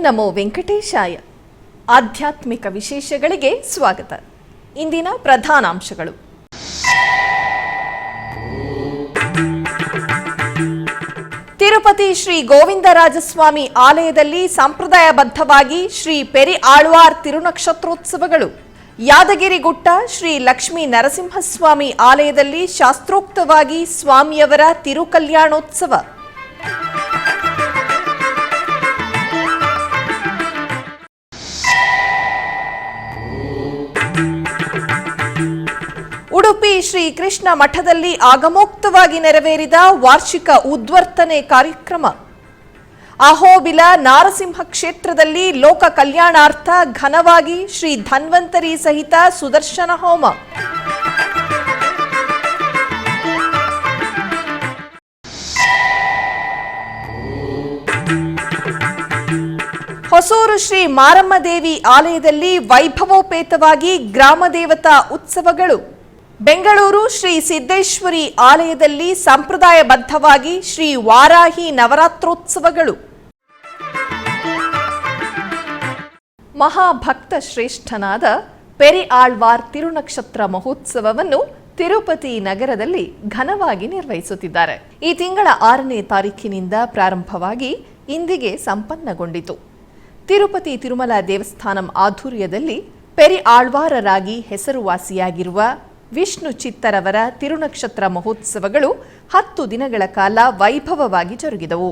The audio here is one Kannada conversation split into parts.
ನಮೋ ವೆಂಕಟೇಶಾಯ. ಆಧ್ಯಾತ್ಮಿಕ ವಿಶೇಷಗಳಿಗೆ ಸ್ವಾಗತ. ಇಂದಿನ ಪ್ರಧಾನಾಂಶಗಳು. ತಿರುಪತಿ ಶ್ರೀ ಗೋವಿಂದರಾಜಸ್ವಾಮಿ ಆಲಯದಲ್ಲಿ ಸಂಪ್ರದಾಯಬದ್ಧವಾಗಿ ಶ್ರೀ ಪೆರಿ ಆಳ್ವಾರ್ ತಿರುನಕ್ಷತ್ರೋತ್ಸವಗಳು. ಯಾದಗಿರಿಗುಟ್ಟ ಶ್ರೀ ಲಕ್ಷ್ಮೀ ನರಸಿಂಹಸ್ವಾಮಿ ಆಲಯದಲ್ಲಿ ಶಾಸ್ತ್ರೋಕ್ತವಾಗಿ ಸ್ವಾಮಿಯವರ ತಿರುಕಲ್ಯಾಣೋತ್ಸವ. ಉಡುಪಿ ಶ್ರೀ ಕೃಷ್ಣ ಮಠದಲ್ಲಿ ಆಗಮೋಕ್ತವಾಗಿ ನೆರವೇರಿದ ವಾರ್ಷಿಕ ಉದ್ವರ್ತನೆ ಕಾರ್ಯಕ್ರಮ. ಅಹೋಬಿಲ ನಾರಸಿಂಹ ಕ್ಷೇತ್ರದಲ್ಲಿ ಲೋಕ ಕಲ್ಯಾಣಾರ್ಥ ಘನವಾಗಿ ಶ್ರೀ ಧನ್ವಂತರಿ ಸಹಿತ ಸುದರ್ಶನ ಹೋಮ. ಹೊಸೂರು ಶ್ರೀ ಮಾರಮ್ಮದೇವಿ ಆಲಯದಲ್ಲಿ ವೈಭವೋಪೇತವಾಗಿ ಗ್ರಾಮ ದೇವತಾ ಉತ್ಸವಗಳು. ಬೆಂಗಳೂರು ಶ್ರೀ ಸಿದ್ದೇಶ್ವರಿ ಆಲಯದಲ್ಲಿ ಸಂಪ್ರದಾಯಬದ್ಧವಾಗಿ ಶ್ರೀ ವಾರಾಹಿ ನವರಾತ್ರೋತ್ಸವಗಳು. ಮಹಾಭಕ್ತ ಶ್ರೇಷ್ಠನಾದ ಪೆರಿ ಆಳ್ವಾರ್ ತಿರುನಕ್ಷತ್ರ ಮಹೋತ್ಸವವನ್ನು ತಿರುಪತಿ ನಗರದಲ್ಲಿ ಘನವಾಗಿ ನಿರ್ವಹಿಸುತ್ತಿದ್ದಾರೆ. ಈ ತಿಂಗಳ 6ನೇ ತಾರೀಖಿನಿಂದ ಪ್ರಾರಂಭವಾಗಿ ಇಂದಿಗೆ ಸಂಪನ್ನಗೊಂಡಿತು. ತಿರುಪತಿ ತಿರುಮಲ ದೇವಸ್ಥಾನಂ ಆಧ್ವರ್ಯದಲ್ಲಿ ಪೆರಿ ಆಳ್ವಾರರಾಗಿ ಹೆಸರುವಾಸಿಯಾಗಿರುವ ವಿಷ್ಣು ಚಿತ್ತರವರ ತಿರುನಕ್ಷತ್ರ ಮಹೋತ್ಸವಗಳು 10 ದಿನಗಳ ಕಾಲ ವೈಭವವಾಗಿ ಜರುಗಿದವು.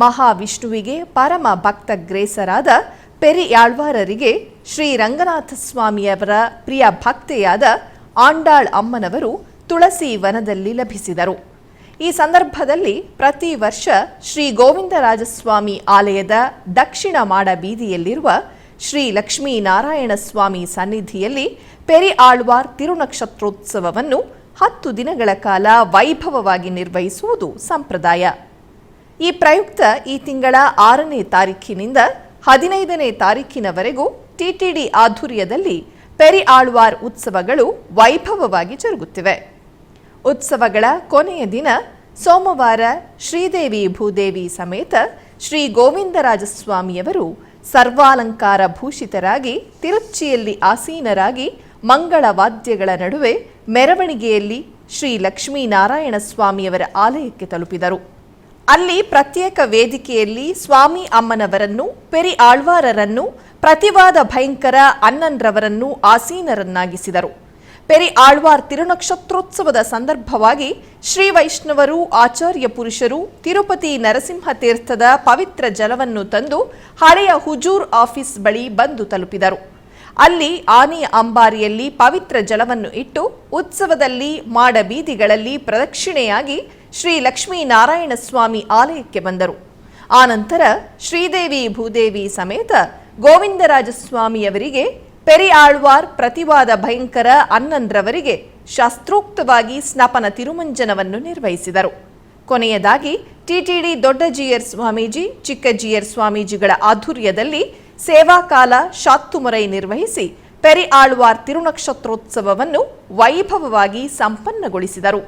ಮಹಾವಿಷ್ಣುವಿಗೆ ಪರಮ ಭಕ್ತಗ್ರೇಸರಾದ ಪೆರಿ ಆಳ್ವಾರರಿಗೆ ಶ್ರೀ ರಂಗನಾಥ ಸ್ವಾಮಿಯವರ ಪ್ರಿಯ ಭಕ್ತೆಯಾದ ಆಂಡಾಳ್ ಅಮ್ಮನವರು ತುಳಸಿ ವನದಲ್ಲಿ ಲಭಿಸಿದರು. ಈ ಸಂದರ್ಭದಲ್ಲಿ ಪ್ರತಿ ವರ್ಷ ಶ್ರೀ ಗೋವಿಂದರಾಜಸ್ವಾಮಿ ಆಲಯದ ದಕ್ಷಿಣ ಮಾಡ ಬೀದಿಯಲ್ಲಿರುವ ಶ್ರೀ ಲಕ್ಷ್ಮೀನಾರಾಯಣ ಸ್ವಾಮಿ ಸನ್ನಿಧಿಯಲ್ಲಿ ಪೆರಿ ಆಳ್ವಾರ್ ತಿರುನಕ್ಷತ್ರೋತ್ಸವವನ್ನು 10 ದಿನಗಳ ಕಾಲ ವೈಭವವಾಗಿ ನಿರ್ವಹಿಸುವುದು ಸಂಪ್ರದಾಯ. ಈ ಪ್ರಯುಕ್ತ ಈ ತಿಂಗಳ 6ನೇ ತಾರೀಖಿನಿಂದ 15ನೇ ತಾರೀಖಿನವರೆಗೂ ಟಿಟಿಡಿ ಆಧ್ವರ್ಯದಲ್ಲಿ ಪೆರಿ ಆಳ್ವಾರ್ ಉತ್ಸವಗಳು ವೈಭವವಾಗಿ ಜರುಗುತ್ತಿವೆ. ಉತ್ಸವಗಳ ಕೊನೆಯ ದಿನ ಸೋಮವಾರ ಶ್ರೀದೇವಿ ಭೂದೇವಿ ಸಮೇತ ಶ್ರೀ ಗೋವಿಂದರಾಜಸ್ವಾಮಿಯವರು ಸರ್ವಾಲಂಕಾರ ಭೂಷಿತರಾಗಿ ತಿರುಚ್ಚಿಯಲ್ಲಿ ಆಸೀನರಾಗಿ ಮಂಗಳ ವಾದ್ಯಗಳ ನಡುವೆ ಮೆರವಣಿಗೆಯಲ್ಲಿ ಶ್ರೀ ಲಕ್ಷ್ಮೀನಾರಾಯಣ ಸ್ವಾಮಿಯವರ ಆಲಯಕ್ಕೆ ತಲುಪಿದರು. ಅಲ್ಲಿ ಪ್ರತ್ಯೇಕ ವೇದಿಕೆಯಲ್ಲಿ ಸ್ವಾಮಿ ಅಮ್ಮನವರನ್ನು, ಪೆರಿ ಆಳ್ವಾರರನ್ನು, ಪ್ರತಿವಾದ ಭಯಂಕರ ಅಣ್ಣನ್ರವರನ್ನು ಆಸೀನರನ್ನಾಗಿಸಿದರು. ಪೆರಿ ಆಳ್ವಾರ್ ತಿರುನಕ್ಷತ್ರೋತ್ಸವದ ಸಂದರ್ಭವಾಗಿ ಶ್ರೀ ವೈಷ್ಣವರು, ಆಚಾರ್ಯ ಪುರುಷರು ತಿರುಪತಿ ನರಸಿಂಹ ತೀರ್ಥದ ಪವಿತ್ರ ಜಲವನ್ನು ತಂದು ಹಳೆಯ ಹುಜೂರ್ ಆಫೀಸ್ ಬಳಿ ಬಂದು ತಲುಪಿದರು. ಅಲ್ಲಿ ಆನೆಯ ಅಂಬಾರಿಯಲ್ಲಿ ಪವಿತ್ರ ಜಲವನ್ನು ಇಟ್ಟು ಉತ್ಸವದಲ್ಲಿ ಮಾಡ ಬೀದಿಗಳಲ್ಲಿ ಪ್ರದಕ್ಷಿಣೆಯಾಗಿ ಶ್ರೀ ಲಕ್ಷ್ಮೀನಾರಾಯಣ ಸ್ವಾಮಿ ಆಲಯಕ್ಕೆ ಬಂದರು. ಆನಂತರ ಶ್ರೀದೇವಿ ಭೂದೇವಿ ಸಮೇತ ಗೋವಿಂದರಾಜಸ್ವಾಮಿಯವರಿಗೆ, ಪೆರಿ ಆಳ್ವಾರ್, ಪ್ರತಿವಾದ ಭಯಂಕರ ಅಣ್ಣನ್ರವರಿಗೆ ಶಾಸ್ತ್ರೋಕ್ತವಾಗಿ ಸ್ನಪನ ತಿರುಮಂಜನವನ್ನು ನಿರ್ವಹಿಸಿದರು. ಕೊನೆಯದಾಗಿ ಟಿಟಿಡಿ ದೊಡ್ಡ ಜಿಯರ್ ಸ್ವಾಮೀಜಿ, ಚಿಕ್ಕ ಜಿಯರ್ ಸ್ವಾಮೀಜಿಗಳ ಆಧ್ವರ್ಯದಲ್ಲಿ ಸೇವಾಕಾಲ ಶಾತ್ತುಮರೈ ನಿರ್ವಹಿಸಿ ಪೆರಿ ಆಳ್ವಾರ್ ತಿರುನಕ್ಷತ್ರೋತ್ಸವವನ್ನು ವೈಭವವಾಗಿ ಸಂಪನ್ನಗೊಳಿಸಿದರು.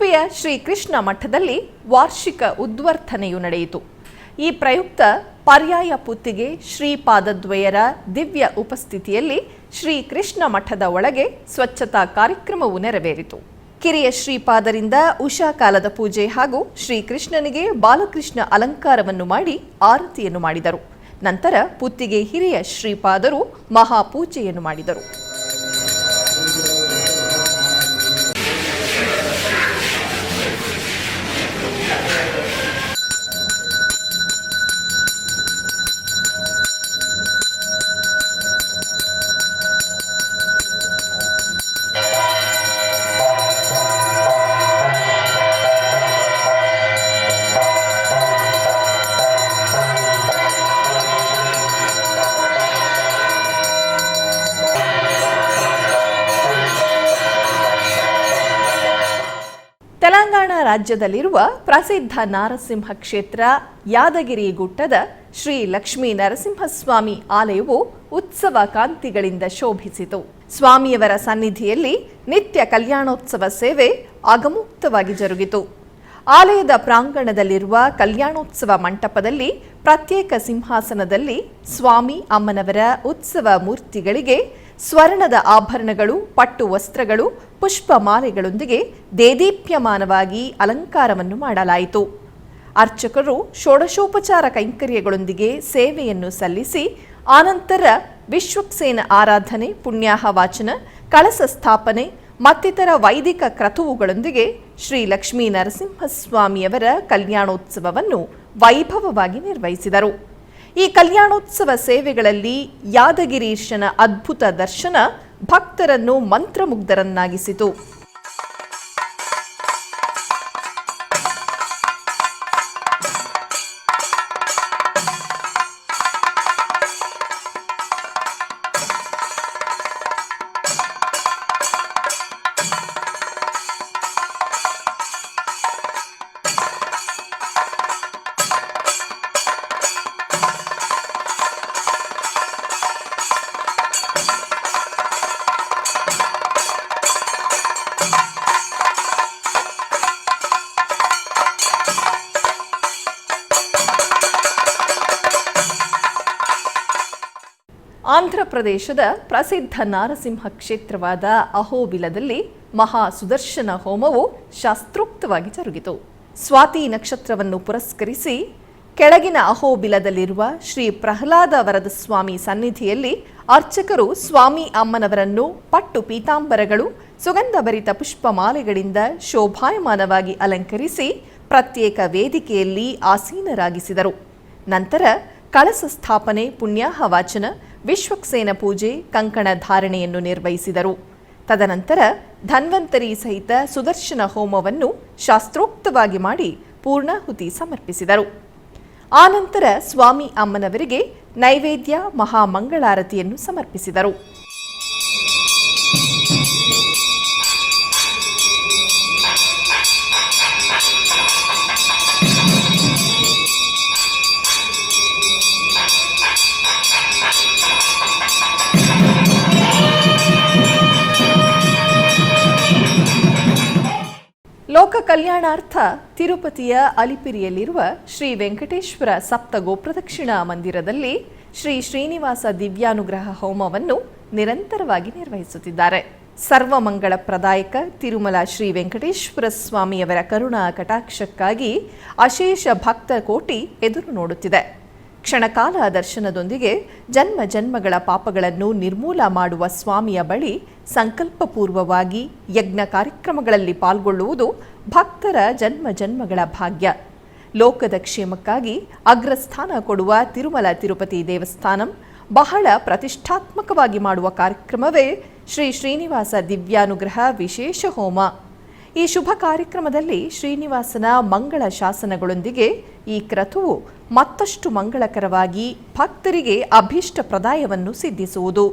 ಉಡುಪಿಯ ಶ್ರೀಕೃಷ್ಣ ಮಠದಲ್ಲಿ ವಾರ್ಷಿಕ ಉದ್ವರ್ತನೆಯು ನಡೆಯಿತು. ಈ ಪ್ರಯುಕ್ತ ಪರ್ಯಾಯ ಪುತ್ತಿಗೆ ಶ್ರೀಪಾದದ್ವಯರ ದಿವ್ಯ ಉಪಸ್ಥಿತಿಯಲ್ಲಿ ಶ್ರೀಕೃಷ್ಣ ಮಠದ ಒಳಗೆ ಸ್ವಚ್ಛತಾ ಕಾರ್ಯಕ್ರಮವು ನೆರವೇರಿತು. ಕಿರಿಯ ಶ್ರೀಪಾದರಿಂದ ಉಷಾಕಾಲದ ಪೂಜೆ ಹಾಗೂ ಶ್ರೀಕೃಷ್ಣನಿಗೆ ಬಾಲಕೃಷ್ಣ ಅಲಂಕಾರವನ್ನು ಮಾಡಿ ಆರತಿಯನ್ನು ಮಾಡಿದರು. ನಂತರ ಪುತ್ತಿಗೆ ಹಿರಿಯ ಶ್ರೀಪಾದರು ಮಹಾಪೂಜೆಯನ್ನು ಮಾಡಿದರು. ತೆಲಂಗಾಣ ರಾಜ್ಯದಲ್ಲಿರುವ ಪ್ರಸಿದ್ಧ ನಾರಸಿಂಹ ಕ್ಷೇತ್ರ ಯಾದಗಿರಿ ಗುಟ್ಟದ ಶ್ರೀ ಲಕ್ಷ್ಮೀ ನರಸಿಂಹಸ್ವಾಮಿ ಆಲಯವು ಉತ್ಸವ ಕಾಂತಿಗಳಿಂದ ಶೋಭಿಸಿತು. ಸ್ವಾಮಿಯವರ ಸನ್ನಿಧಿಯಲ್ಲಿ ನಿತ್ಯ ಕಲ್ಯಾಣೋತ್ಸವ ಸೇವೆ ಆಗಮುಕ್ತವಾಗಿ ಜರುಗಿತು. ಆಲಯದ ಪ್ರಾಂಗಣದಲ್ಲಿರುವ ಕಲ್ಯಾಣೋತ್ಸವ ಮಂಟಪದಲ್ಲಿ ಪ್ರತ್ಯೇಕ ಸಿಂಹಾಸನದಲ್ಲಿ ಸ್ವಾಮಿ ಅಮ್ಮನವರ ಉತ್ಸವ ಮೂರ್ತಿಗಳಿಗೆ ಸ್ವರ್ಣದ ಆಭರಣಗಳು, ಪಟ್ಟು ವಸ್ತ್ರಗಳು, ಪುಷ್ಪಮಾಲೆಗಳೊಂದಿಗೆ ದೇದೀಪ್ಯಮಾನವಾಗಿ ಅಲಂಕಾರವನ್ನು ಮಾಡಲಾಯಿತು. ಅರ್ಚಕರು ಷೋಡಶೋಪಚಾರ ಕೈಂಕರ್ಯಗಳೊಂದಿಗೆ ಸೇವೆಯನ್ನು ಸಲ್ಲಿಸಿ ಆನಂತರ ವಿಶ್ವಕ್ಸೇನ ಆರಾಧನೆ, ಪುಣ್ಯಾಹ ವಾಚನ, ಕಳಸ ಸ್ಥಾಪನೆ ಮತ್ತಿತರ ವೈದಿಕ ಕ್ರತುವುಗಳೊಂದಿಗೆ ಶ್ರೀ ಲಕ್ಷ್ಮೀ ನರಸಿಂಹಸ್ವಾಮಿಯವರ ಕಲ್ಯಾಣೋತ್ಸವವನ್ನು ವೈಭವವಾಗಿ ನಿರ್ವಹಿಸಿದರು. ಈ ಕಲ್ಯಾಣೋತ್ಸವ ಸೇವೆಗಳಲ್ಲಿ ಯಾದಗಿರೀಶನ ಅದ್ಭುತ ದರ್ಶನ ಭಕ್ತರನ್ನು ಮಂತ್ರಮುಗ್ಧರನ್ನಾಗಿಸಿತು. ಆಂಧ್ರಪ್ರದೇಶದ ಪ್ರಸಿದ್ಧ ನಾರಸಿಂಹ ಕ್ಷೇತ್ರವಾದ ಅಹೋಬಿಲದಲ್ಲಿ ಮಹಾ ಸುದರ್ಶನ ಹೋಮವು ಶಾಸ್ತ್ರೋಕ್ತವಾಗಿ ಜರುಗಿತು. ಸ್ವಾತಿ ನಕ್ಷತ್ರವನ್ನು ಪುರಸ್ಕರಿಸಿ ಕೆಳಗಿನ ಅಹೋಬಿಲದಲ್ಲಿರುವ ಶ್ರೀ ಪ್ರಹ್ಲಾದ ವರದ ಸ್ವಾಮಿ ಸನ್ನಿಧಿಯಲ್ಲಿ ಅರ್ಚಕರು ಸ್ವಾಮಿ ಅಮ್ಮನವರನ್ನು ಪಟ್ಟು ಪೀತಾಂಬರಗಳು, ಸುಗಂಧಭರಿತ ಪುಷ್ಪಮಾಲೆಗಳಿಂದ ಶೋಭಾಯಮಾನವಾಗಿ ಅಲಂಕರಿಸಿ ಪ್ರತ್ಯೇಕ ವೇದಿಕೆಯಲ್ಲಿ ಆಸೀನರಾಗಿಸಿದರು. ನಂತರ ಕಳಸ ಸ್ಥಾಪನೆ, ಪುಣ್ಯಾಹ ವಾಚನ, ವಿಶ್ವಕ್ಸೇನ ಪೂಜೆ, ಕಂಕಣ ಧಾರಣೆಯನ್ನು ನಿರ್ವಹಿಸಿದರು. ತದನಂತರ ಧನ್ವಂತರಿ ಸಹಿತ ಸುದರ್ಶನ ಹೋಮವನ್ನು ಶಾಸ್ತ್ರೋಕ್ತವಾಗಿ ಮಾಡಿ ಪೂರ್ಣಾಹುತಿ ಸಮರ್ಪಿಸಿದರು. ಆನಂತರ ಸ್ವಾಮಿ ಅಮ್ಮನವರಿಗೆ ನೈವೇದ್ಯ, ಮಹಾಮಂಗಳಾರತಿಯನ್ನು ಸಮರ್ಪಿಸಿದರು. ಲೋಕ ಕಲ್ಯಾಣಾರ್ಥ ತಿರುಪತಿಯ ಅಲಿಪಿರಿಯಲ್ಲಿರುವ ಶ್ರೀ ವೆಂಕಟೇಶ್ವರ ಸಪ್ತ ಗೋಪ್ರದಕ್ಷಿಣಾ ಮಂದಿರದಲ್ಲಿ ಶ್ರೀ ಶ್ರೀನಿವಾಸ ದಿವ್ಯಾನುಗ್ರಹ ಹೋಮವನ್ನು ನಿರಂತರವಾಗಿ ನಿರ್ವಹಿಸುತ್ತಿದ್ದಾರೆ. ಸರ್ವಮಂಗಳ ಪ್ರದಾಯಕ ತಿರುಮಲ ಶ್ರೀ ವೆಂಕಟೇಶ್ವರ ಸ್ವಾಮಿಯವರ ಕರುಣಾ ಕಟಾಕ್ಷಕ್ಕಾಗಿ ಅಶೇಷ ಭಕ್ತ ಕೋಟಿ ಎದುರು ನೋಡುತ್ತಿದೆ. ಕ್ಷಣಕಾಲ ದರ್ಶನದೊಂದಿಗೆ ಜನ್ಮ ಜನ್ಮಗಳ ಪಾಪಗಳನ್ನು ನಿರ್ಮೂಲ ಮಾಡುವ ಸ್ವಾಮಿಯ ಬಳಿ ಸಂಕಲ್ಪಪೂರ್ವವಾಗಿ ಯಜ್ಞ ಕಾರ್ಯಕ್ರಮಗಳಲ್ಲಿ ಪಾಲ್ಗೊಳ್ಳುವುದು ಭಕ್ತರ ಜನ್ಮ ಜನ್ಮಗಳ ಭಾಗ್ಯ. ಲೋಕದ ಕ್ಷೇಮಕ್ಕಾಗಿ ಅಗ್ರಸ್ಥಾನ ಕೊಡುವ ತಿರುಮಲ ತಿರುಪತಿ ದೇವಸ್ಥಾನಂ ಬಹಳ ಪ್ರತಿಷ್ಠಾತ್ಮಕವಾಗಿ ಮಾಡುವ ಕಾರ್ಯಕ್ರಮವೇ ಶ್ರೀ ಶ್ರೀನಿವಾಸ ದಿವ್ಯಾನುಗ್ರಹ ವಿಶೇಷ ಹೋಮ. ಈ ಶುಭ ಕಾರ್ಯಕ್ರಮದಲ್ಲಿ ಶ್ರೀನಿವಾಸನ ಮಂಗಳ ಶಾಸನಗಳೊಂದಿಗೆ ಈ ಕ್ರತುವು ಮತ್ತಷ್ಟು ಮಂಗಳಕರವಾಗಿ ಭಕ್ತರಿಗೆ ಅಭೀಷ್ಟ ಪ್ರದಾಯವನ್ನು ಸಿದ್ಧಿಸುವುದು.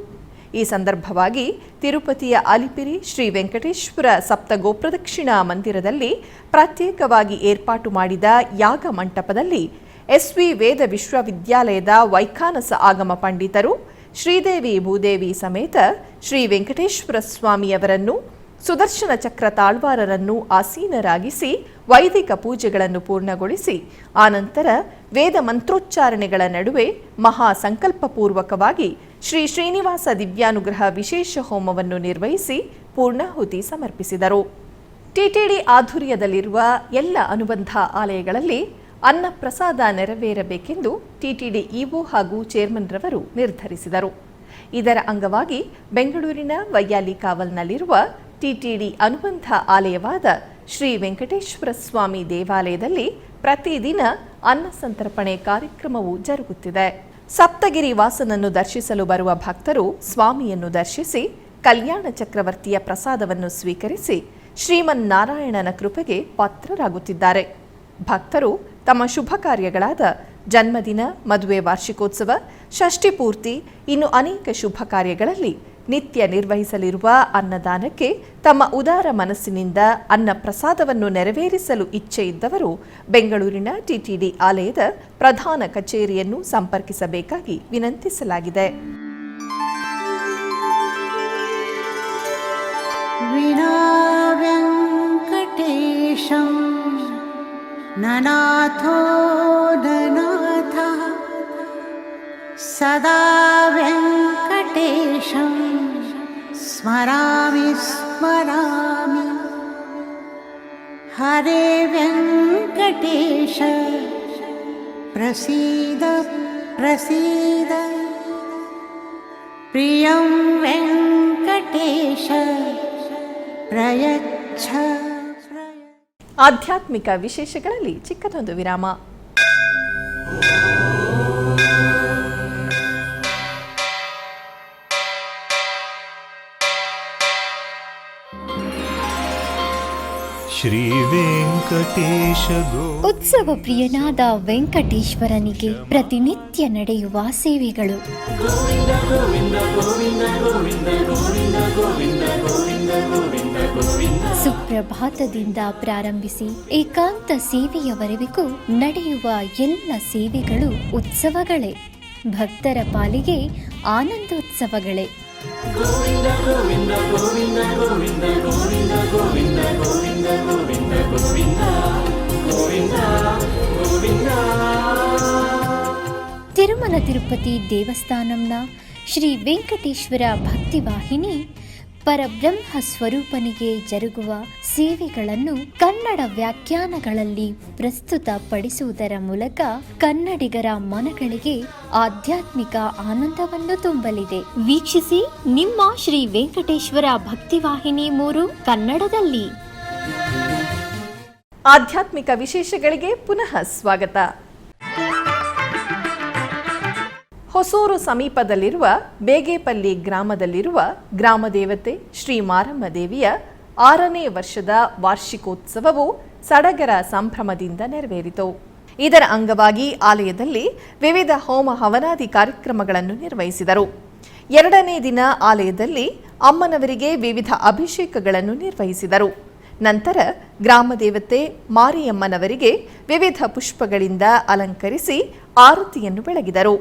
ಈ ಸಂದರ್ಭವಾಗಿ ತಿರುಪತಿಯ ಅಲಿಪಿರಿ ಶ್ರೀ ವೆಂಕಟೇಶ್ವರ ಸಪ್ತ ಗೋಪ್ರದಕ್ಷಿಣಾ ಮಂದಿರದಲ್ಲಿ ಪ್ರತ್ಯೇಕವಾಗಿ ಏರ್ಪಾಟು ಮಾಡಿದ ಯಾಗ ಮಂಟಪದಲ್ಲಿ ಎಸ್ವಿ ವೇದ ವಿಶ್ವವಿದ್ಯಾಲಯದ ವೈಖಾನಸ ಆಗಮ ಪಂಡಿತರು ಶ್ರೀದೇವಿ ಭೂದೇವಿ ಸಮೇತ ಶ್ರೀ ವೆಂಕಟೇಶ್ವರ ಸ್ವಾಮಿಯವರನ್ನು ಸುದರ್ಶನ ಚಕ್ರ ತಾಳ್ವಾರರನ್ನು ಆಸೀನರಾಗಿಸಿ ವೈದಿಕ ಪೂಜೆಗಳನ್ನು ಪೂರ್ಣಗೊಳಿಸಿ ಆನಂತರ ವೇದ ಮಂತ್ರೋಚ್ಚಾರಣೆಗಳ ನಡುವೆ ಮಹಾ ಸಂಕಲ್ಪಪೂರ್ವಕವಾಗಿ ಶ್ರೀ ಶ್ರೀನಿವಾಸ ದಿವ್ಯಾನುಗ್ರಹ ವಿಶೇಷ ಹೋಮವನ್ನು ನಿರ್ವಹಿಸಿ ಪೂರ್ಣಾಹುತಿ ಸಮರ್ಪಿಸಿದರು. ಟಿಟಿಡಿ ಆಧ್ವರ್ಯದಲ್ಲಿರುವ ಎಲ್ಲ ಅನುಬಂಧ ಆಲಯಗಳಲ್ಲಿ ಅನ್ನ ಪ್ರಸಾದ ನೆರವೇರಬೇಕೆಂದು ಟಿಟಿಡಿ ಇಒ ಹಾಗೂ ಚೇರ್ಮನ್ ರವರು ನಿರ್ಧರಿಸಿದರು. ಇದರ ಅಂಗವಾಗಿ ಬೆಂಗಳೂರಿನ ವೈಯಾಲಿ ಕಾವಲ್ನಲ್ಲಿರುವ ಟಿಟಿಡಿ ಅನುಬಂಧ ಆಲಯವಾದ ಶ್ರೀ ವೆಂಕಟೇಶ್ವರ ಸ್ವಾಮಿ ದೇವಾಲಯದಲ್ಲಿ ಪ್ರತಿದಿನ ಅನ್ನ ಸಂತರ್ಪಣೆ ಕಾರ್ಯಕ್ರಮವು ಜರುಗುತ್ತಿದೆ. ಸಪ್ತಗಿರಿ ವಾಸನನ್ನು ದರ್ಶಿಸಲು ಬರುವ ಭಕ್ತರು ಸ್ವಾಮಿಯನ್ನು ದರ್ಶಿಸಿ ಕಲ್ಯಾಣ ಚಕ್ರವರ್ತಿಯ ಪ್ರಸಾದವನ್ನು ಸ್ವೀಕರಿಸಿ ಶ್ರೀಮನ್ನಾರಾಯಣನ ಕೃಪೆಗೆ ಪಾತ್ರರಾಗುತ್ತಿದ್ದಾರೆ. ಭಕ್ತರು ತಮ್ಮ ಶುಭ ಕಾರ್ಯಗಳಾದ ಜನ್ಮದಿನ, ಮದುವೆ ವಾರ್ಷಿಕೋತ್ಸವ, ಷಷ್ಠಿ ಪೂರ್ತಿ ಇನ್ನು ಅನೇಕ ಶುಭ ಕಾರ್ಯಗಳಲ್ಲಿ ನಿತ್ಯ ನಿರ್ವಹಿಸಲಿರುವ ಅನ್ನದಾನಕ್ಕೆ ತಮ್ಮ ಉದಾರ ಮನಸ್ಸಿನಿಂದ ಅನ್ನ ಪ್ರಸಾದವನ್ನು ನೆರವೇರಿಸಲು ಇಚ್ಛೆ ಇದ್ದವರು ಬೆಂಗಳೂರಿನ ಟಿಟಿಡಿ ಆಲಯದ ಪ್ರಧಾನ ಕಚೇರಿಯನ್ನು ಸಂಪರ್ಕಿಸಬೇಕಾಗಿ ವಿನಂತಿಸಲಾಗಿದೆ. ನನಾಥೋ ನನಾಥಃ ಸದಾ ವೆಂಕಟೇಶಂ ಸ್ಮರಾಮಿ ಸ್ಮರಾಮಿ. ಹರೇ ವೆಂಕಟೇಶ ಪ್ರಸೀದ ಪ್ರಸೀದ. ಪ್ರಿಯಂ ವೆಂಕಟೇಶ ಪ್ರಯಚ್ಛ. ಆಧ್ಯಾತ್ಮಿಕ ವಿಶೇಷಗಳಲ್ಲಿ ಚಿಕ್ಕದೊಂದು ವಿರಾಮ. ಶ್ರೀ ವೆಂಕಟೇಶ ಉತ್ಸವ ಪ್ರಿಯನಾದ ವೆಂಕಟೇಶ್ವರನಿಗೆ ಪ್ರತಿನಿತ್ಯ ನಡೆಯುವ ಸೇವೆಗಳು. ಸುಪ್ರಭಾತದಿಂದ ಪ್ರಾರಂಭಿಸಿ ಏಕಾಂತ ಸೇವೆಯವರೆಗೂ ನಡೆಯುವ ಎಲ್ಲ ಸೇವೆಗಳು ಉತ್ಸವಗಳೇ. ಭಕ್ತರ ಪಾಲಿಗೆ ಆನಂದೋತ್ಸವಗಳೇ. ತಿರುಮಲ ತಿರುಪತಿ ದೇವಸ್ಥಾನಂನ ಶ್ರೀ ವೆಂಕಟೇಶ್ವರ ಭಕ್ತಿವಾಹಿನಿ ಪರಬ್ರಹ್ಮ ಸ್ವರೂಪನಿಗೆ ಜರುಗುವ ಸೇವೆಗಳನ್ನು ಕನ್ನಡ ವ್ಯಾಖ್ಯಾನಗಳಲ್ಲಿ ಪ್ರಸ್ತುತಪಡಿಸುವುದರ ಮೂಲಕ ಕನ್ನಡಿಗರ ಮನಗಳಿಗೆ ಆಧ್ಯಾತ್ಮಿಕ ಆನಂದವನ್ನು ತುಂಬಲಿದೆ. ವೀಕ್ಷಿಸಿ ನಿಮ್ಮ ಶ್ರೀ ವೆಂಕಟೇಶ್ವರ ಭಕ್ತಿವಾಹಿನಿ 3 ಕನ್ನಡದಲ್ಲಿ. ಆಧ್ಯಾತ್ಮಿಕ ವಿಶೇಷಗಳಿಗೆ ಪುನಃ ಸ್ವಾಗತ. ಹೊಸೂರು ಸಮೀಪದಲ್ಲಿರುವ ಬೇಗೇಪಲ್ಲಿ ಗ್ರಾಮದಲ್ಲಿರುವ ಗ್ರಾಮದೇವತೆ ಶ್ರೀ ಮಾರಮ್ಮ ದೇವಿಯ 6ನೇ ವರ್ಷದ ವಾರ್ಷಿಕೋತ್ಸವವು ಸಡಗರ ಸಂಭ್ರಮದಿಂದ ನೆರವೇರಿತು. ಇದರ ಅಂಗವಾಗಿ ಆಲಯದಲ್ಲಿ ವಿವಿಧ ಹೋಮ ಹವನಾದಿ ಕಾರ್ಯಕ್ರಮಗಳನ್ನು ನಿರ್ವಹಿಸಿದರು. 2ನೇ ದಿನ ಆಲಯದಲ್ಲಿ ಅಮ್ಮನವರಿಗೆ ವಿವಿಧ ಅಭಿಷೇಕಗಳನ್ನು ನಿರ್ವಹಿಸಿದರು. ನಂತರ ಗ್ರಾಮದೇವತೆ ಮಾರಿಯಮ್ಮನವರಿಗೆ ವಿವಿಧ ಪುಷ್ಪಗಳಿಂದ ಅಲಂಕರಿಸಿ ಆರತಿಯನ್ನು ಬೆಳಗಿದರು.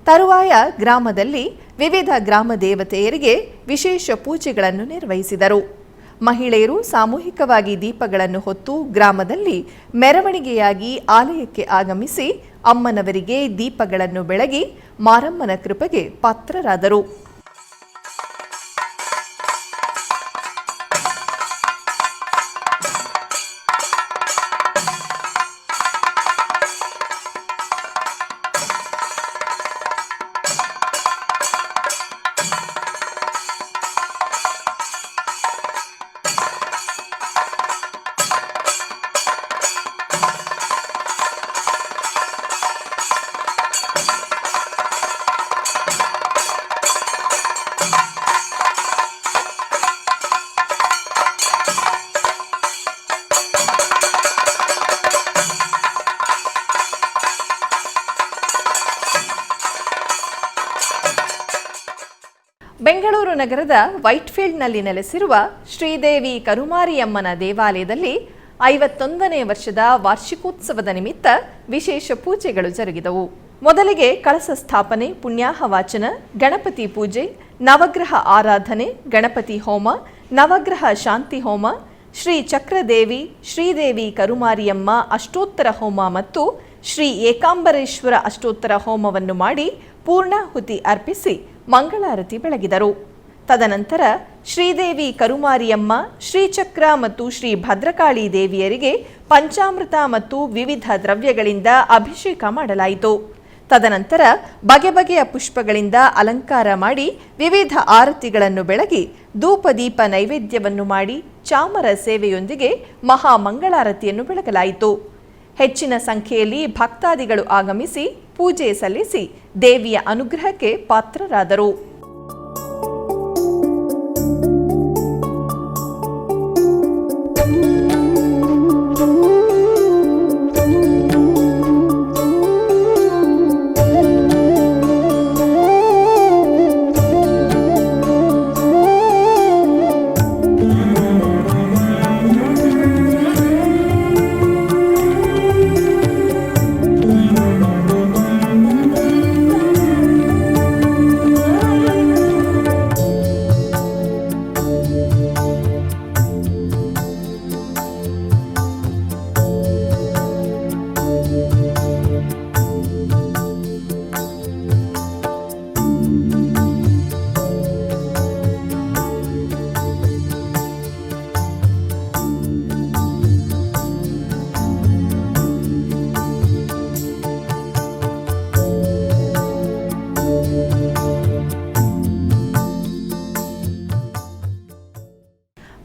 ತರುವಾಯ ಗ್ರಾಮದಲ್ಲಿ ವಿವಿಧ ಗ್ರಾಮ ದೇವತೆಯರಿಗೆ ವಿಶೇಷ ಪೂಜೆಗಳನ್ನು ನಿರ್ವಹಿಸಿದರು. ಮಹಿಳೆಯರು ಸಾಮೂಹಿಕವಾಗಿ ದೀಪಗಳನ್ನು ಹೊತ್ತು ಗ್ರಾಮದಲ್ಲಿ ಮೆರವಣಿಗೆಯಾಗಿ ಆಲಯಕ್ಕೆ ಆಗಮಿಸಿ ಅಮ್ಮನವರಿಗೆ ದೀಪಗಳನ್ನು ಬೆಳಗಿ ಮಾರಮ್ಮನ ಕೃಪೆಗೆ ಪಾತ್ರರಾದರು. ಬೆಂಗಳೂರು ನಗರದ ವೈಟ್ಫೀಲ್ಡ್ನಲ್ಲಿ ನೆಲೆಸಿರುವ ಶ್ರೀದೇವಿ ಕರುಮಾರಿಯಮ್ಮನ ದೇವಾಲಯದಲ್ಲಿ 51ನೇ ವರ್ಷದ ವಾರ್ಷಿಕೋತ್ಸವದ ನಿಮಿತ್ತ ವಿಶೇಷ ಪೂಜೆಗಳು ಜರುಗಿದವು. ಮೊದಲಿಗೆ ಕಳಸ ಸ್ಥಾಪನೆ, ಪುಣ್ಯಾಹ ವಾಚನ, ಗಣಪತಿ ಪೂಜೆ, ನವಗ್ರಹ ಆರಾಧನೆ, ಗಣಪತಿ ಹೋಮ, ನವಗ್ರಹ ಶಾಂತಿ ಹೋಮ, ಶ್ರೀ ಚಕ್ರದೇವಿ ಶ್ರೀದೇವಿ ಕರುಮಾರಿಯಮ್ಮ ಅಷ್ಟೋತ್ತರ ಹೋಮ ಮತ್ತು ಶ್ರೀ ಏಕಾಂಬರೇಶ್ವರ ಅಷ್ಟೋತ್ತರ ಹೋಮವನ್ನು ಮಾಡಿ ಪೂರ್ಣಾಹುತಿ ಅರ್ಪಿಸಿ ಮಂಗಳಾರತಿ ಬೆಳಗಿದರು. ತದನಂತರ ಶ್ರೀದೇವಿ ಕರುಮಾರಿಯಮ್ಮ, ಶ್ರೀಚಕ್ರ ಮತ್ತು ಶ್ರೀ ಭದ್ರಕಾಳಿ ದೇವಿಯರಿಗೆ ಪಂಚಾಮೃತ ಮತ್ತು ವಿವಿಧ ದ್ರವ್ಯಗಳಿಂದ ಅಭಿಷೇಕ ಮಾಡಲಾಯಿತು. ತದನಂತರ ಬಗೆ ಬಗೆಯ ಪುಷ್ಪಗಳಿಂದ ಅಲಂಕಾರ ಮಾಡಿ ವಿವಿಧ ಆರತಿಗಳನ್ನು ಬೆಳಗಿ ಧೂಪದೀಪ ನೈವೇದ್ಯವನ್ನು ಮಾಡಿ ಚಾಮರ ಸೇವೆಯೊಂದಿಗೆ ಮಹಾಮಂಗಳಾರತಿಯನ್ನು ಬೆಳಗಲಾಯಿತು. ಹೆಚ್ಚಿನ ಸಂಖ್ಯೆಯಲ್ಲಿ ಭಕ್ತಾದಿಗಳು ಆಗಮಿಸಿ ಪೂಜೆ ಸಲ್ಲಿಸಿ ದೇವಿಯ ಅನುಗ್ರಹಕ್ಕೆ ಪಾತ್ರರಾದರು.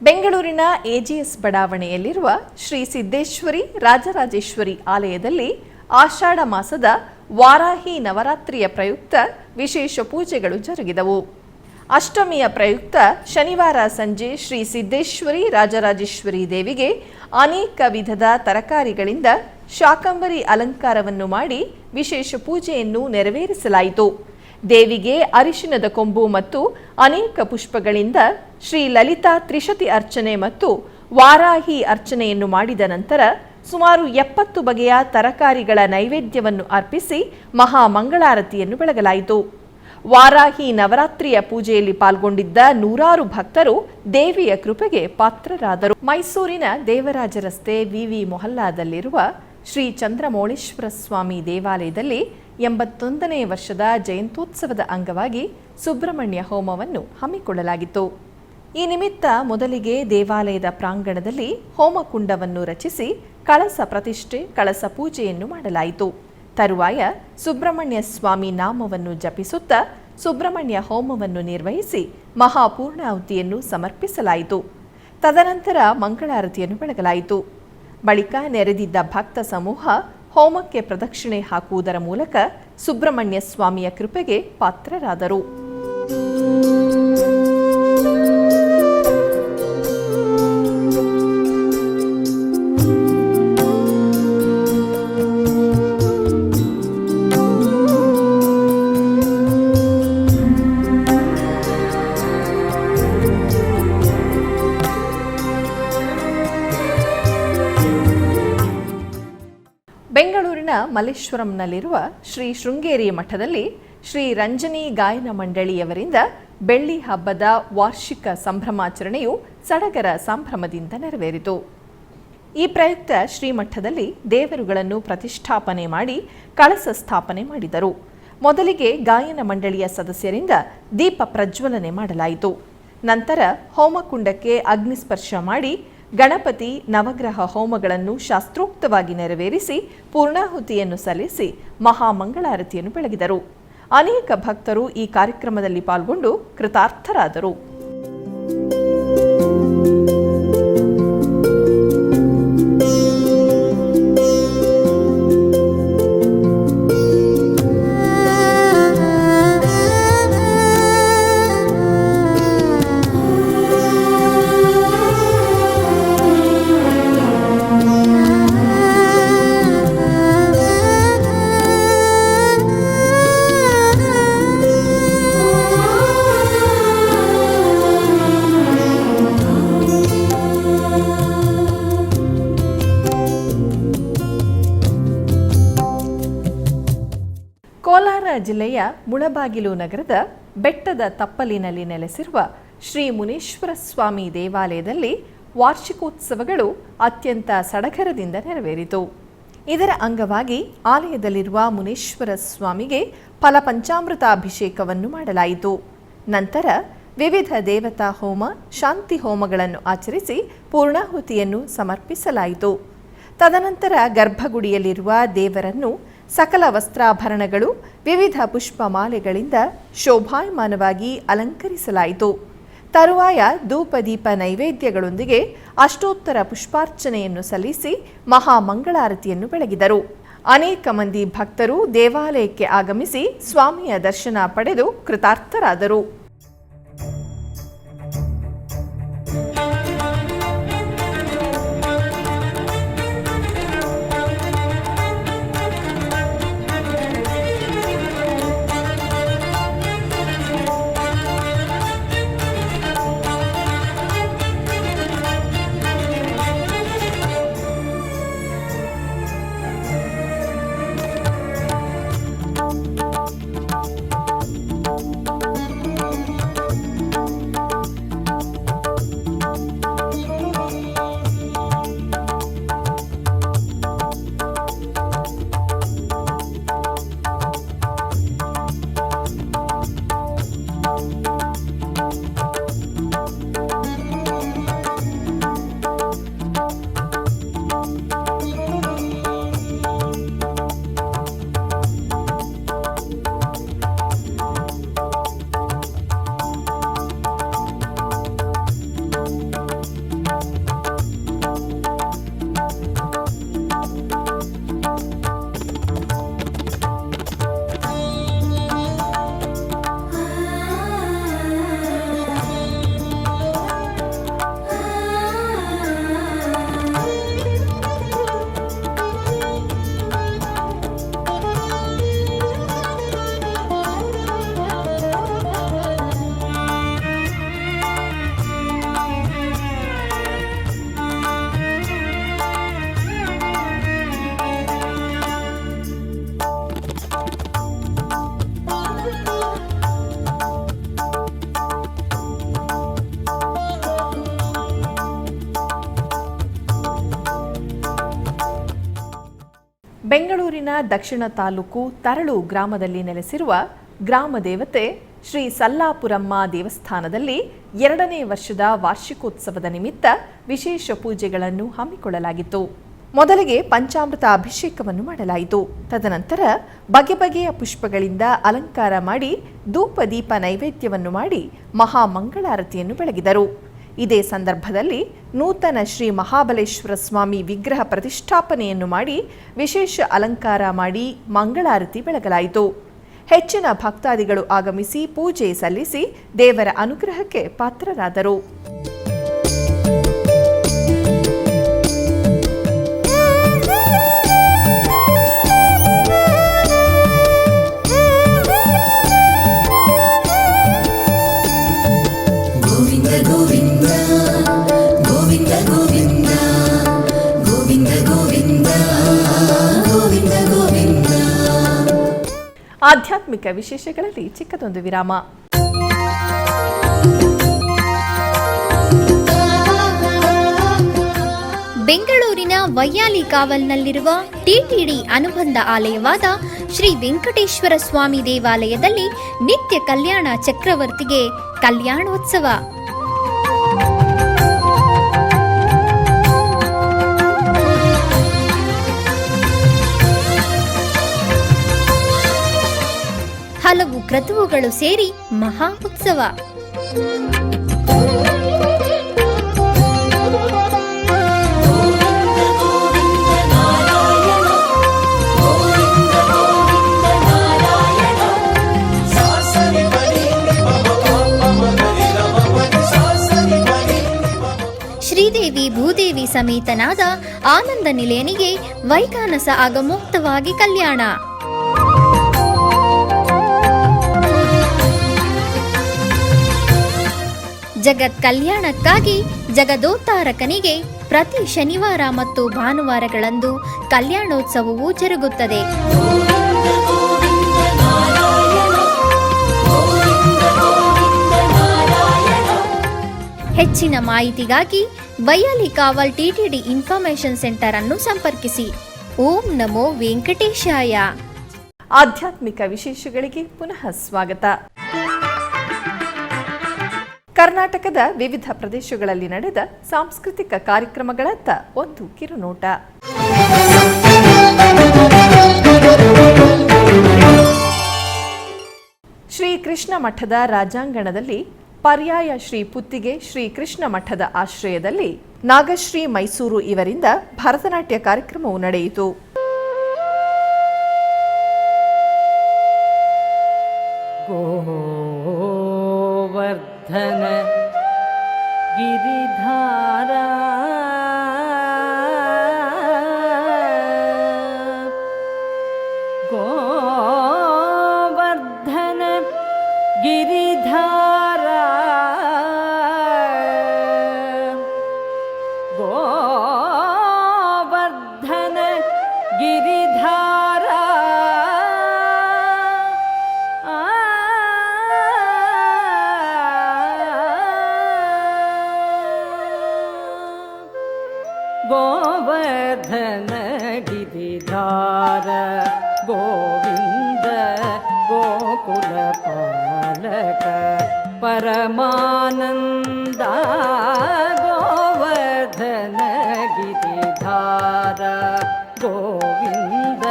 ಬೆಂಗಳೂರಿನ ಎಜಿಎಸ್ ಬಡಾವಣೆಯಲ್ಲಿರುವ ಶ್ರೀ ಸಿದ್ದೇಶ್ವರಿ ರಾಜರಾಜೇಶ್ವರಿ ಆಲಯದಲ್ಲಿ ಆಷಾಢ ಮಾಸದ ವಾರಾಹಿ ನವರಾತ್ರಿಯ ಪ್ರಯುಕ್ತ ವಿಶೇಷ ಪೂಜೆಗಳು ಜರುಗಿದವು. ಅಷ್ಟಮಿಯ ಪ್ರಯುಕ್ತ ಶನಿವಾರ ಸಂಜೆ ಶ್ರೀ ಸಿದ್ದೇಶ್ವರಿ ರಾಜರಾಜೇಶ್ವರಿ ದೇವಿಗೆ ಅನೇಕ ವಿಧದ ತರಕಾರಿಗಳಿಂದ ಶಾಕಂಬರಿ ಅಲಂಕಾರವನ್ನು ಮಾಡಿ ವಿಶೇಷ ಪೂಜೆಯನ್ನು ನೆರವೇರಿಸಲಾಯಿತು. ದೇವಿಗೆ ಅರಿಶಿನದ ಕೊಂಬು ಮತ್ತು ಅನೇಕ ಪುಷ್ಪಗಳಿಂದ ಶ್ರೀ ಲಲಿತಾ ತ್ರಿಶತಿ ಅರ್ಚನೆ ಮತ್ತು ವಾರಾಹಿ ಅರ್ಚನೆಯನ್ನು ಮಾಡಿದ ನಂತರ ಸುಮಾರು 70 ಬಗೆಯ ತರಕಾರಿಗಳ ನೈವೇದ್ಯವನ್ನು ಅರ್ಪಿಸಿ ಮಹಾಮಂಗಳಾರತಿಯನ್ನು ಬೆಳಗಲಾಯಿತು. ವಾರಾಹಿ ನವರಾತ್ರಿಯ ಪೂಜೆಯಲ್ಲಿ ಪಾಲ್ಗೊಂಡಿದ್ದ ನೂರಾರು ಭಕ್ತರು ದೇವಿಯ ಕೃಪೆಗೆ ಪಾತ್ರರಾದರು. ಮೈಸೂರಿನ ದೇವರಾಜ ರಸ್ತೆ ವಿವಿ ಮೊಹಲ್ಲಾದಲ್ಲಿರುವ ಶ್ರೀ ಚಂದ್ರಮೌಳೇಶ್ವರ ಸ್ವಾಮಿ ದೇವಾಲಯದಲ್ಲಿ 81ನೇ ವರ್ಷದ ಜಯಂತ್ಯೋತ್ಸವದ ಅಂಗವಾಗಿ ಸುಬ್ರಹ್ಮಣ್ಯ ಹೋಮವನ್ನು ಹಮ್ಮಿಕೊಳ್ಳಲಾಗಿತ್ತು. ಈ ನಿಮಿತ್ತ ಮೊದಲಿಗೆ ದೇವಾಲಯದ ಪ್ರಾಂಗಣದಲ್ಲಿ ಹೋಮಕುಂಡವನ್ನು ರಚಿಸಿ ಕಳಸ ಪ್ರತಿಷ್ಠೆ, ಕಳಸ ಪೂಜೆಯನ್ನು ಮಾಡಲಾಯಿತು. ತರುವಾಯ ಸುಬ್ರಹ್ಮಣ್ಯ ಸ್ವಾಮಿ ನಾಮವನ್ನು ಜಪಿಸುತ್ತಾ ಸುಬ್ರಹ್ಮಣ್ಯ ಹೋಮವನ್ನು ನಿರ್ವಹಿಸಿ ಮಹಾಪೂರ್ಣಾಹುತಿಯನ್ನು ಸಮರ್ಪಿಸಲಾಯಿತು. ತದನಂತರ ಮಂಗಳಾರತಿಯನ್ನು ಬೆಳಗಲಾಯಿತು. ಬಳಿಕ ನೆರೆದಿದ್ದ ಭಕ್ತ ಸಮೂಹ ಹೋಮಕ್ಕೆ ಪ್ರದಕ್ಷಿಣೆ ಹಾಕುವುದರ ಮೂಲಕ ಸುಬ್ರಹ್ಮಣ್ಯ ಸ್ವಾಮಿಯ ಕೃಪೆಗೆ ಪಾತ್ರರಾದರು. ಬೆಂಗಳೂರಿನ ಮಲ್ಲೇಶ್ವರಂನಲ್ಲಿರುವ ಶ್ರೀ ಶೃಂಗೇರಿ ಮಠದಲ್ಲಿ ಶ್ರೀ ರಂಜನಿ ಗಾಯನ ಮಂಡಳಿಯವರಿಂದ ಬೆಳ್ಳಿ ಹಬ್ಬದ ವಾರ್ಷಿಕ ಸಂಭ್ರಮಾಚರಣೆಯು ಸಡಗರ ಸಂಭ್ರಮದಿಂದ ನೆರವೇರಿತು. ಈ ಪ್ರಯುಕ್ತ ಶ್ರೀಮಠದಲ್ಲಿ ದೇವರುಗಳನ್ನು ಪ್ರತಿಷ್ಠಾಪನೆ ಮಾಡಿ ಕಳಸ ಸ್ಥಾಪನೆ ಮಾಡಿದರು. ಮೊದಲಿಗೆ ಗಾಯನ ಮಂಡಳಿಯ ಸದಸ್ಯರಿಂದ ದೀಪ ಪ್ರಜ್ವಲನೆ ಮಾಡಲಾಯಿತು. ನಂತರ ಹೋಮಕುಂಡಕ್ಕೆ ಅಗ್ನಿಸ್ಪರ್ಶ ಮಾಡಿ ಗಣಪತಿ ನವಗ್ರಹ ಹೋಮಗಳನ್ನು ಶಾಸ್ತ್ರೋಕ್ತವಾಗಿ ನೆರವೇರಿಸಿ ಪೂರ್ಣಾಹುತಿಯನ್ನು ಸಲ್ಲಿಸಿ ಮಹಾಮಂಗಳಾರತಿಯನ್ನು ಬೆಳಗಿದರು. ಅನೇಕ ಭಕ್ತರು ಈ ಕಾರ್ಯಕ್ರಮದಲ್ಲಿ ಪಾಲ್ಗೊಂಡು ಕೃತಾರ್ಥರಾದರು. ಕೋಲಾರ ಜಿಲ್ಲೆಯ ಮುಳಬಾಗಿಲು ನಗರದ ಬೆಟ್ಟದ ತಪ್ಪಲಿನಲ್ಲಿ ನೆಲೆಸಿರುವ ಶ್ರೀ ಮುನೇಶ್ವರ ಸ್ವಾಮಿ ದೇವಾಲಯದಲ್ಲಿ ವಾರ್ಷಿಕೋತ್ಸವಗಳು ಅತ್ಯಂತ ಸಡಗರದಿಂದ ನೆರವೇರಿತು. ಇದರ ಅಂಗವಾಗಿ ಆಲಯದಲ್ಲಿರುವ ಮುನೇಶ್ವರ ಸ್ವಾಮಿಗೆ ಫಲಪಂಚಾಮೃತಾಭಿಷೇಕವನ್ನು ಮಾಡಲಾಯಿತು. ನಂತರ ವಿವಿಧ ದೇವತಾ ಹೋಮ, ಶಾಂತಿ ಹೋಮಗಳನ್ನು ಆಚರಿಸಿ ಪೂರ್ಣಾಹುತಿಯನ್ನು ಸಮರ್ಪಿಸಲಾಯಿತು. ತದನಂತರ ಗರ್ಭಗುಡಿಯಲ್ಲಿರುವ ದೇವರನ್ನು ಸಕಲ ವಸ್ತ್ರಾಭರಣಗಳು, ವಿವಿಧ ಪುಷ್ಪಮಾಲೆಗಳಿಂದ ಶೋಭಾಯಮಾನವಾಗಿ ಅಲಂಕರಿಸಲಾಯಿತು. ತರುವಾಯ ಧೂಪದೀಪ ನೈವೇದ್ಯಗಳೊಂದಿಗೆ ಅಷ್ಟೋತ್ತರ ಪುಷ್ಪಾರ್ಚನೆಯನ್ನು ಸಲ್ಲಿಸಿ ಮಹಾಮಂಗಳಾರತಿಯನ್ನು ಬೆಳಗಿದರು. ಅನೇಕ ಮಂದಿ ಭಕ್ತರು ದೇವಾಲಯಕ್ಕೆ ಆಗಮಿಸಿ ಸ್ವಾಮಿಯ ದರ್ಶನ ಪಡೆದು ಕೃತಾರ್ಥರಾದರು. ಬೆಂಗಳೂರಿನ ದಕ್ಷಿಣ ತಾಲೂಕು ತರಳು ಗ್ರಾಮದಲ್ಲಿ ನೆಲೆಸಿರುವ ಗ್ರಾಮ ದೇವತೆ ಶ್ರೀ ಸಲ್ಲಾಪುರಮ್ಮ ದೇವಸ್ಥಾನದಲ್ಲಿ 2ನೇ ವರ್ಷದ ವಾರ್ಷಿಕೋತ್ಸವದ ನಿಮಿತ್ತ ವಿಶೇಷ ಪೂಜೆಗಳನ್ನು ಹಮ್ಮಿಕೊಳ್ಳಲಾಗಿತ್ತು. ಮೊದಲಿಗೆ ಪಂಚಾಮೃತ ಅಭಿಷೇಕವನ್ನು ಮಾಡಲಾಯಿತು. ತದನಂತರ ಬಗೆ ಬಗೆಯ ಪುಷ್ಪಗಳಿಂದ ಅಲಂಕಾರ ಮಾಡಿ ಧೂಪದೀಪ ನೈವೇದ್ಯವನ್ನು ಮಾಡಿ ಮಹಾಮಂಗಳಾರತಿಯನ್ನು ಬೆಳಗಿದರು. ಇದೇ ಸಂದರ್ಭದಲ್ಲಿ ನೂತನ ಶ್ರೀ ಮಹಾಬಲೇಶ್ವರ ಸ್ವಾಮಿ ವಿಗ್ರಹ ಪ್ರತಿಷ್ಠಾಪನೆಯನ್ನು ಮಾಡಿ ವಿಶೇಷ ಅಲಂಕಾರ ಮಾಡಿ ಮಂಗಳಾರತಿ ಬೆಳಗಲಾಯಿತು. ಹೆಚ್ಚಿನ ಭಕ್ತಾದಿಗಳು ಆಗಮಿಸಿ ಪೂಜೆ ಸಲ್ಲಿಸಿ ದೇವರ ಅನುಗ್ರಹಕ್ಕೆ ಪಾತ್ರರಾದರು. ಆಧ್ಯಾತ್ಮಿಕ ವಿಶೇಷಗಳಲ್ಲಿ ಚಿಕ್ಕದೊಂದು ವಿರಾಮ. ಬೆಂಗಳೂರಿನ ವೈಯಾಲಿ ಕಾವಲ್ನಲ್ಲಿರುವ ಟಿಟಿಡಿ ಅನುಬಂಧ ಆಲಯವಾದ ಶ್ರೀ ವೆಂಕಟೇಶ್ವರ ಸ್ವಾಮಿ ದೇವಾಲಯದಲ್ಲಿ ನಿತ್ಯ ಕಲ್ಯಾಣ ಚಕ್ರವರ್ತಿಗೆ ಕಲ್ಯಾಣೋತ್ಸವ. ಹಲವು ಕ್ರತುವುಗಳು ಸೇರಿ ಮಹಾ ಉತ್ಸವ. ಶ್ರೀದೇವಿ ಭೂದೇವಿ ಸಮೇತನಾದ ಆನಂದ ನಿಲಯನಿಗೆ ವೈಖಾನಸ ಆಗಮೋಕ್ತವಾಗಿ ಕಲ್ಯಾಣ. ಜಗತ್ ಕಲ್ಯಾಣಕ್ಕಾಗಿ ಜಗದೋತ್ತಾರಕನಿಗೆ ಪ್ರತಿ ಶನಿವಾರ ಮತ್ತು ಭಾನುವಾರಗಳಂದು ಕಲ್ಯಾಣೋತ್ಸವವು ಜರುಗುತ್ತದೆ. ಹೆಚ್ಚಿನ ಮಾಹಿತಿಗಾಗಿ ಬಯ್ಯಾಲಿ ಕಾವಲ್ ಟಿಟಿಡಿ ಇನ್ಫಾರ್ಮೇಶನ್ ಸೆಂಟರ್ ಅನ್ನು ಸಂಪರ್ಕಿಸಿ. ಓಂ ನಮೋ ವೆಂಕಟೇಶಾಯ. ಆಧ್ಯಾತ್ಮಿಕ ವಿಶೇಷಗಳಿಗೆ ಪುನಃ ಸ್ವಾಗತ. ಕರ್ನಾಟಕದ ವಿವಿಧ ಪ್ರದೇಶಗಳಲ್ಲಿ ನಡೆದ ಸಾಂಸ್ಕೃತಿಕ ಕಾರ್ಯಕ್ರಮಗಳತ್ತ ಒಂದು ಕಿರುನೋಟ. ಶ್ರೀ ಕೃಷ್ಣ ಮಠದ ರಾಜಾಂಗಣದಲ್ಲಿ ಪರ್ಯಾಯ ಶ್ರೀ ಪುತ್ತಿಗೆ ಶ್ರೀ ಕೃಷ್ಣ ಮಠದ ಆಶ್ರಯದಲ್ಲಿ ನಾಗಶ್ರೀ ಮೈಸೂರು ಇವರಿಂದ ಭರತನಾಟ್ಯ ಕಾರ್ಯಕ್ರಮವು ನಡೆಯಿತು. ಗೋವರ್ಧನ ಗಿರಿಧಾರ ಗೋವರ್ಧನ ಗಿರಿಧಾರ ಗೋವರ್ಧನ ಗಿರಿಧಾರ ಗೋವರ್ಧನ ಗಿರಿಧಾರ ಗೋವಿಂದ ಗೋಕುಲ ಪಾಲಕ ಪರಮಾನಂದ ಗೋವರ್ಧನ ಗಿರಿಧಾರ ಗೋವಿಂದ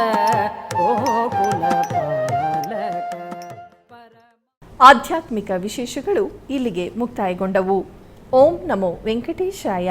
ಗೋಕುಲ ಪಾಲಕ. ಆಧ್ಯಾತ್ಮಿಕ ವಿಶೇಷಗಳು ಇಲ್ಲಿಗೆ ಮುಕ್ತಾಯಗೊಂಡವು. ಓಂ ನಮೋ ವೆಂಕಟೇಶಾಯ.